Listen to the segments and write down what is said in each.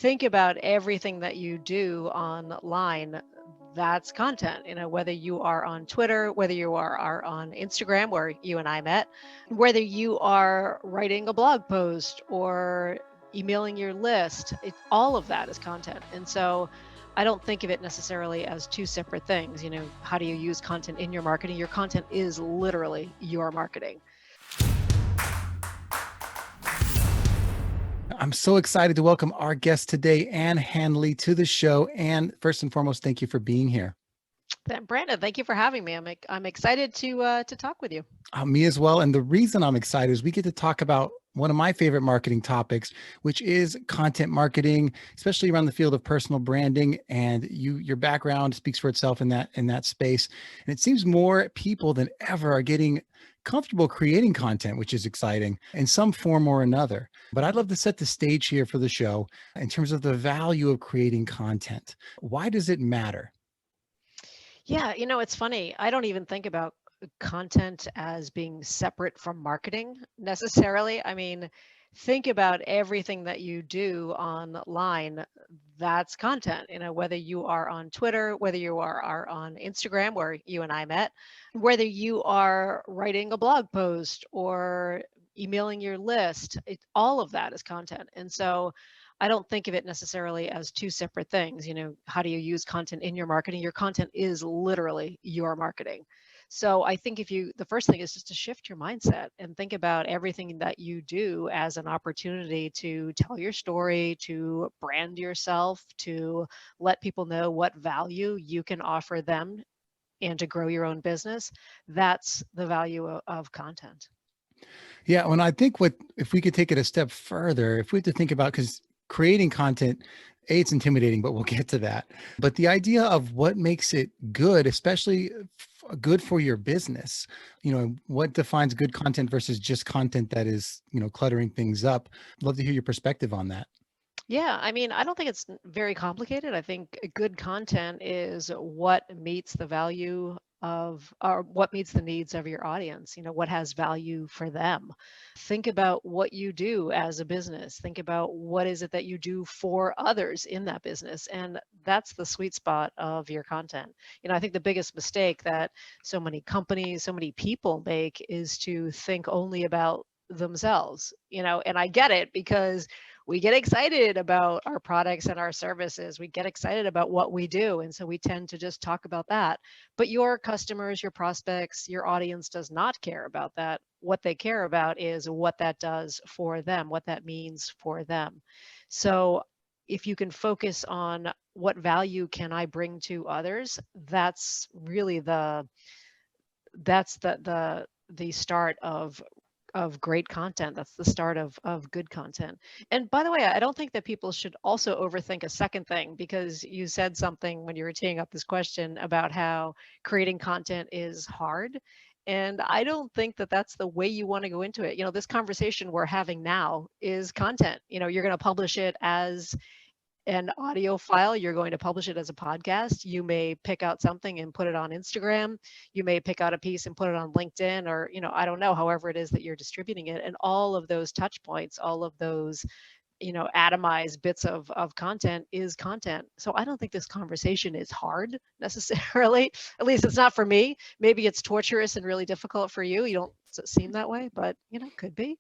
think about everything that you do online. That's content, whether you are on Twitter, whether you are on Instagram, where you and I met, whether you are writing a blog post or emailing your list, all of that is content. And so I don't think of it necessarily as two separate things. How do you use content in your marketing? Your content is literally your marketing. I'm so excited to welcome our guest today, Ann Handley, to the show. And first and foremost, thank you for being here. Brandon, thank you for having me. I'm excited to talk with you. Me as well. And the reason I'm excited is we get to talk about one of my favorite marketing topics, which is content marketing, especially around the field of personal branding. And your background speaks for itself in that space. And it seems more people than ever are getting comfortable creating content, which is exciting in some form or another. But I'd love to set the stage here for the show in terms of the value of creating content. Why does it matter? Yeah, it's funny. I don't even think about content as being separate from marketing necessarily. I mean, think about everything that you do online. That's content, whether you are on Twitter, whether you are on Instagram, where you and I met, whether you are writing a blog post or emailing your list, all of that is content. And so I don't think of it necessarily as two separate things. How do you use content in your marketing? Your content is literally your marketing. So I think the first thing is just to shift your mindset and think about everything that you do as an opportunity to tell your story, to brand yourself, to let people know what value you can offer them and to grow your own business. That's the value of content. Yeah, when I think if we could take it a step further, if we have to think about, because creating content, it's intimidating, but we'll get to that. But the idea of what makes it good, especially good for your business, what defines good content versus just content that is, cluttering things up. I'd love to hear your perspective on that. Yeah, I mean, I don't think it's very complicated. I think good content is what meets the value of, or what meets the needs of your audience, what has value for them. Think about what you do as a business. Think about what is it that you do for others in that business. And that's the sweet spot of your content. I think the biggest mistake that so many companies, so many people make is to think only about themselves, and I get it because we get excited about our products and our services. We get excited about what we do. And so we tend to just talk about that. But your customers, your prospects, your audience does not care about that. What they care about is what that does for them, what that means for them. So if you can focus on what value can I bring to others, that's really the start of great content. That's the start of good content. And by the way, I don't think that people should also overthink a second thing, because you said something when you were teeing up this question about how creating content is hard. And I don't think that that's the way you want to go into it. This conversation we're having now is content. You're going to publish it as an audio file. You're going to publish it as a podcast. You may pick out something and put it on Instagram. You may pick out a piece and put it on LinkedIn, or, I don't know, however it is that you're distributing it. And all of those touch points, all of those atomized bits of content is content. So I don't think this conversation is hard necessarily. At least it's not for me. Maybe it's torturous and really difficult for you. You don't seem that way, but could be.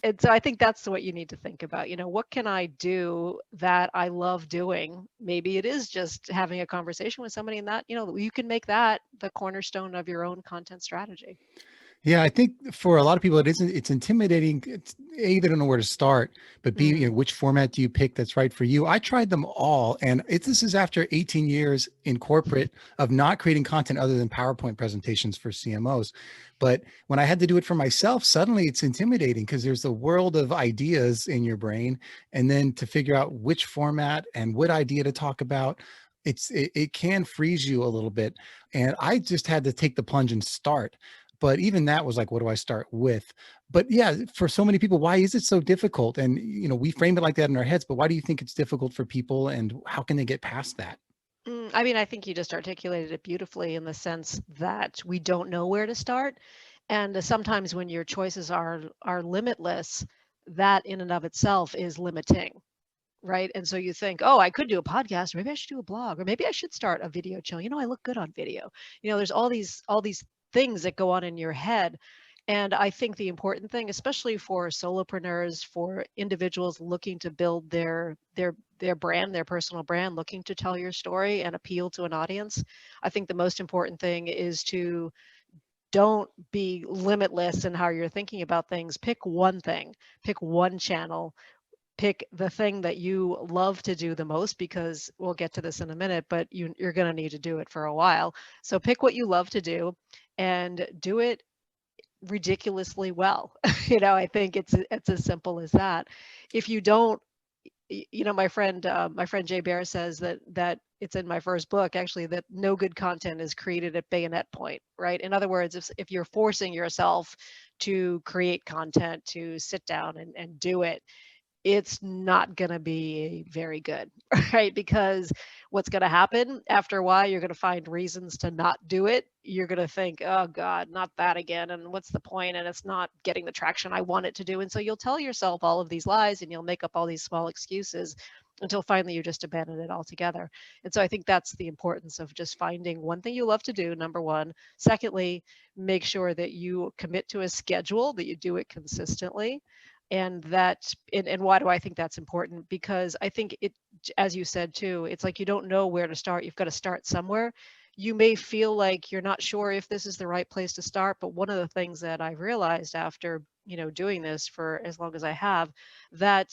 And so I think that's what you need to think about. What can I do that I love doing? Maybe it is just having a conversation with somebody, and that, you can make that the cornerstone of your own content strategy. Yeah, I think for a lot of people, it's intimidating. It's A, they don't know where to start, but B, which format do you pick that's right for you? I tried them all. And this is after 18 years in corporate of not creating content other than PowerPoint presentations for CMOs. But when I had to do it for myself, suddenly it's intimidating because there's a world of ideas in your brain. And then to figure out which format and what idea to talk about, it can freeze you a little bit. And I just had to take the plunge and start. But even that was like, what do I start with? But yeah, for so many people, why is it so difficult? And, we frame it like that in our heads, but why do you think it's difficult for people, and how can they get past that? I mean, I think you just articulated it beautifully in the sense that we don't know where to start. And sometimes when your choices are limitless, that in and of itself is limiting. right? And so you think, oh, I could do a podcast, or maybe I should do a blog, or maybe I should start a video channel. I look good on video. There's all these things that go on in your head. And I think the important thing, especially for solopreneurs, for individuals looking to build their brand, their personal brand, looking to tell your story and appeal to an audience, I think the most important thing is to don't be limitless in how you're thinking about things. Pick one thing, pick one channel, pick the thing that you love to do the most, because we'll get to this in a minute, but you're going to need to do it for a while. So pick what you love to do and do it ridiculously well. I think it's as simple as that. If you don't, my friend Jay Bear says that it's in my first book, actually, that no good content is created at bayonet point, right? In other words, if you're forcing yourself to create content, to sit down and do it, it's not going to be very good, right? Because what's going to happen after a while, you're going to find reasons to not do it. You're going to think, oh God, not that again. And what's the point? And it's not getting the traction I want it to do. And so you'll tell yourself all of these lies and you'll make up all these small excuses until finally you just abandon it altogether. And so I think that's the importance of just finding one thing you love to do, number one. Secondly, make sure that you commit to a schedule, that you do it consistently. And why do I think that's important? Because I think it, as you said too, it's like you don't know where to start. You've got to start somewhere. You may feel like you're not sure if this is the right place to start, but one of the things that I've realized after doing this for as long as I have, that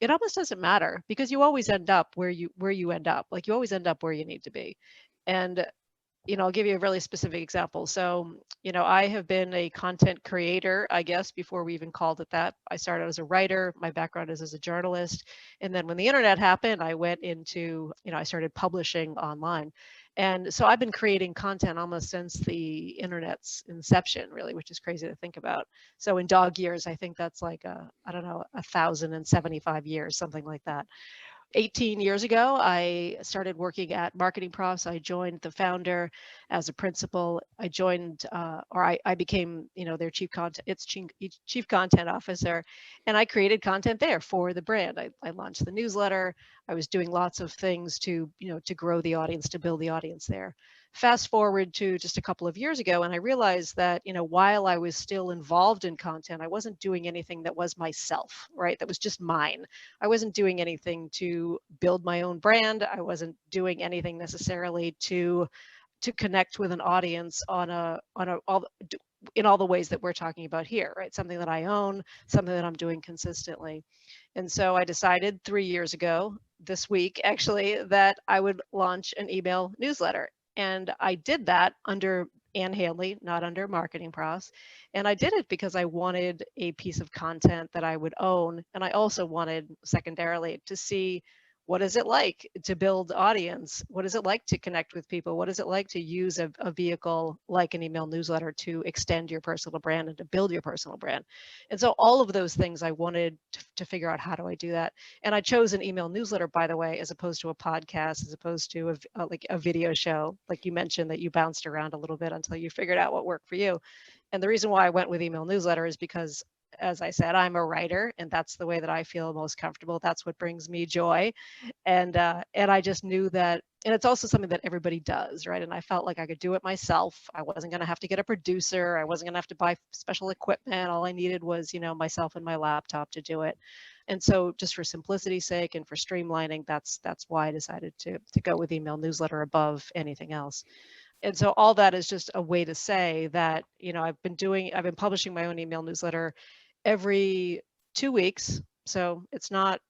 it almost doesn't matter, because you always end up where you end up. Like, you always end up where you need to be. And I'll give you a really specific example. So, I have been a content creator, I guess, before we even called it that. I started as a writer. My background is as a journalist. And then when the internet happened, I went into, I started publishing online. And so I've been creating content almost since the internet's inception, really, which is crazy to think about. So in dog years, I think that's like I don't know, 1,075 years, something like that. 18 years ago, I started working at Marketing Profs. I joined the founder as a principal. I joined, I became, their chief content officer, and I created content there for the brand. I launched the newsletter. I was doing lots of things to, to grow the audience, to build the audience there. Fast forward to just a couple of years ago, and I realized that, while I was still involved in content, I wasn't doing anything that was myself, right? That was just mine. I wasn't doing anything to build my own brand. I wasn't doing anything necessarily to connect with an audience in all the ways that we're talking about here, right? Something that I own, something that I'm doing consistently. And so I decided 3 years ago, this week actually, that I would launch an email newsletter. And I did that under Ann Handley, not under Marketing Pros. And I did it because I wanted a piece of content that I would own. And I also wanted, secondarily, to see, what is it like to build audience? What is it like to connect with people? What is it like to use a vehicle like an email newsletter to extend your personal brand and to build your personal brand? And so all of those things I wanted to figure out, how do I do that? And I chose an email newsletter, by the way, as opposed to a podcast, as opposed to like a video show, like you mentioned, that you bounced around a little bit until you figured out what worked for you. And the reason why I went with email newsletter is because, as I said, I'm a writer, and that's the way that I feel most comfortable. That's what brings me joy. And I just knew that, and it's also something that everybody does, right? And I felt like I could do it myself. I wasn't going to have to get a producer. I wasn't going to have to buy special equipment. All I needed was, myself and my laptop to do it. And so, just for simplicity's sake and for streamlining, that's why I decided to go with email newsletter above anything else. And so all that is just a way to say that, I've been publishing my own email newsletter every 2 weeks. So it's not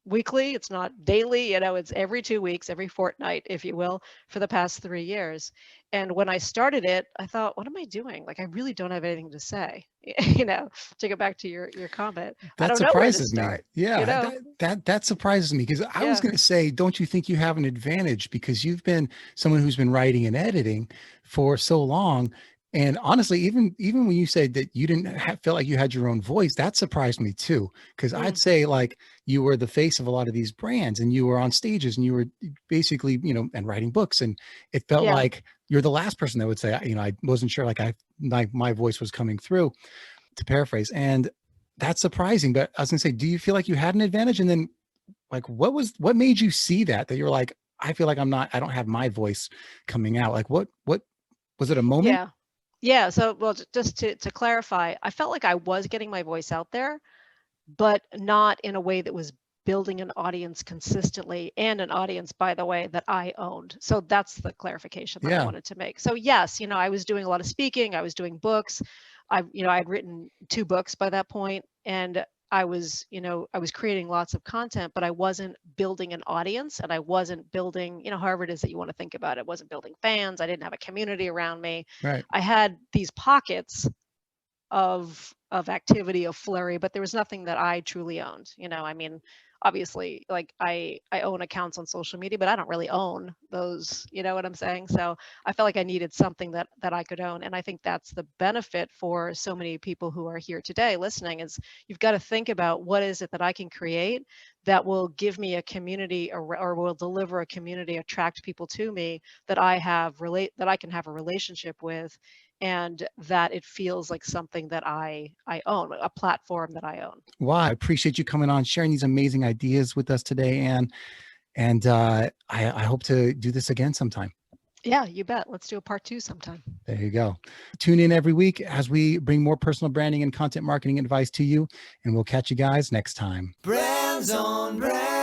weekly, it's not daily, it's every 2 weeks, every fortnight, if you will, for the past 3 years. And when I started it, I thought, what am I doing? Like, I really don't have anything to say, to go back to your comment. I That don't know where to surprises me. start, Yeah, that surprises me, because I was yeah. going to say, don't you think you have an advantage because you've been someone who's been writing and editing for so long? And honestly, even when you said that you didn't feel like you had your own voice, that surprised me too. Because I'd Mm, say, like, you were the face of a lot of these brands, and you were on stages, and you were basically, and writing books, and it felt yeah. like you're the last person that would say, I wasn't sure, like, my voice was coming through, to paraphrase. And that's surprising. But I was gonna say, do you feel like you had an advantage? And then Like, what made you see that you're like, I feel like I don't have my voice coming out. Like, what was it, a moment? Yeah. Yeah. So, well, just to clarify, I felt like I was getting my voice out there, but not in a way that was building an audience consistently, and an audience, by the way, that I owned. So that's the clarification that I Yeah. wanted to make. So yes, I was doing a lot of speaking, I was doing books. I had written 2 books by that point, and I was creating lots of content, but I wasn't building an audience, and I wasn't building, however it is that you want to think about it, wasn't building fans. I didn't have a community around me. Right. I had these pockets of activity, of flurry, but there was nothing that I truly owned. I mean, obviously, like I own accounts on social media, but I don't really own those. You know what I'm saying? So I felt like I needed something that I could own, and I think that's the benefit for so many people who are here today listening. Is you've got to think about, what is it that I can create that will give me a community, or will deliver a community, attract people to me that that I can have a relationship with, and that it feels like something that I own, a platform that I own. Wow. I appreciate you coming on, sharing these amazing ideas with us today, Ann. And I hope to do this again sometime. Yeah, you bet. Let's do a part 2 sometime. There you go. Tune in every week as we bring more personal branding and content marketing advice to you. And we'll catch you guys next time. Brands on Brand.